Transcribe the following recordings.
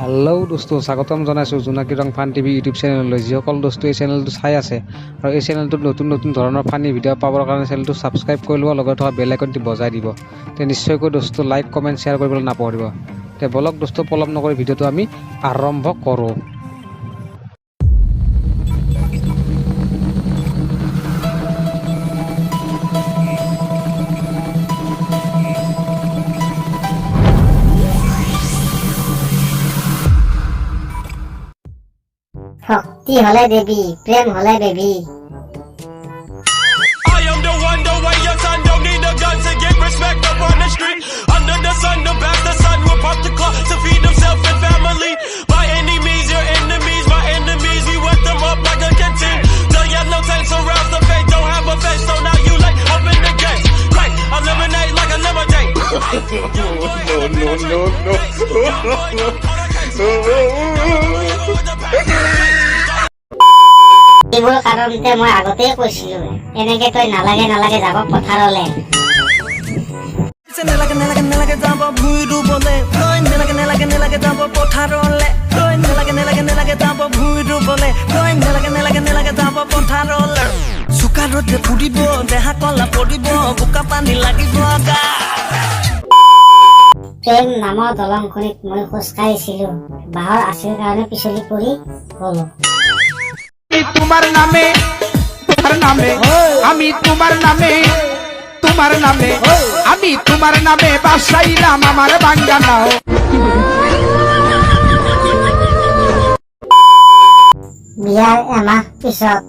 Hello' দোস্ত স্বাগতম জনাইছোঁ জোনাকী ৰং ফান টিভি ইউটিউব চেনেললৈ। যিসকল দোস্ত এই চেনেলটো চাই আছে আৰু এই চেনেলটোত নতুন নতুন ধৰণৰ ফানি ভিডিঅ' পাবৰ কাৰণে চেনেলটো ছাবস্ক্ৰাইব কৰি ল'ব, লগত থকা বেল আইকনটি বজাই দিব। তে নিশ্চয়কৈ দোস্ত লাইক কমেণ্ট শ্বেয়াৰ কৰিবলৈ নাপাহৰিব। তে বলক দোস্ত পলম নকৰি ভিডিঅ'টো আমি আৰম্ভ কৰোঁ। ভক্তি হলে দেবী, প্রেম হলে baby. I am the one, the way your son don't need a gun to get respect up on the street. Under the sun, the bastard son will pop the clock to feed himself and family. By any means, your enemies, my enemies, we wet them up like a canteen. The yellow tank surrounds the face, don't have a face, so now you like open the gates. Right, eliminate like a lemonade. এইবোৰ কাৰণতে মই আগতেই কৈছিলো, এনেকে তই নালাগে নালাগে যাব পথাৰলে। নেলাগে যাব ভুঁইটো বলে, তই নেলাগে যাব পথাৰলে, তই নেলাগে যাব ভুঁইটো বলে, তই নেলাগে যাব পথাৰলে। চোকা ৰ'দে ফুৰিব, দেহা কলা পৰিব, বোকা পানী লাগিব গা। প্ৰেম নামৰ দলংখনিত মই খোজ কাঢ়িছিলো, বাহৰ আছিল কাৰণে পিছলি পৰি গলো। তোমার নামে আমি তোমার নামে আমি তোমার নামে বাসাইলাম আমার বাঙ্গানা। বিয়ার এমাহ পিছত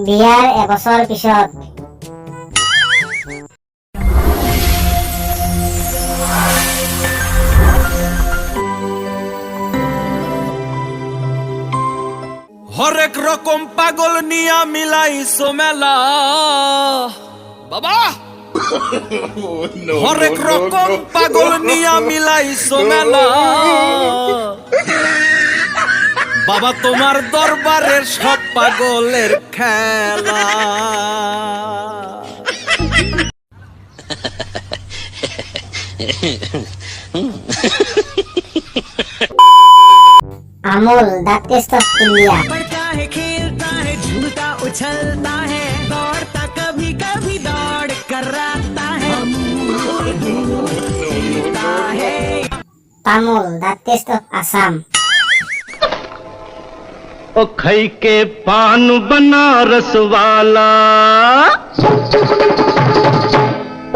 বিয়াৰ এবছৰ পিছত হরেক রকম পাগল নিয়া মিলাইছো মেলা বাবা। হরেক রকম পাগল নিয়া মিলাইছো মেলা বাবা, তোমার দরবারের সব পাগলের খেলা। Amul the test of India. पढ़ता है, खेलता है, झूलता उछलता है, दौड़ता कभी कभी दौड़ कराता है, जीता है। তামুল দ্য টেস্ট অফ আসাম। ओ खई के पान बनारस वाला,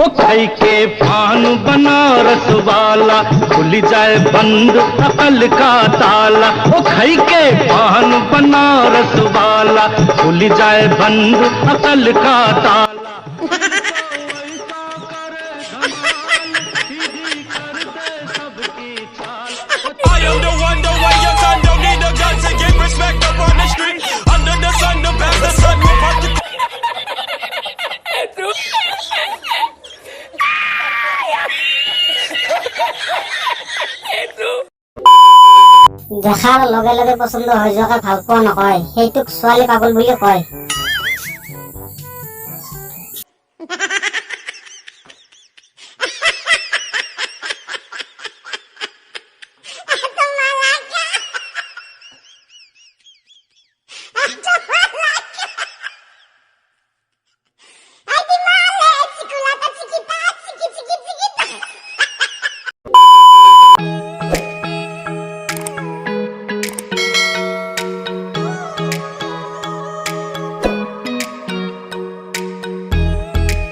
ओ खई के पान बनारस वाला, खुल जाए बंद अकल का ताला। ओ खई के पान बनारस वाला, खुल जाए बंद अकल का ताला। I am the one, the way your son don't need a gun to get respect up on the street. Under the sun, the bastard son will pop the দেখাৰ লগে লগে পছন্দ হৈ যোৱাকে ভাল পোৱা নকয়, সেইটোক ছোৱালী পাগল বুলি কয়।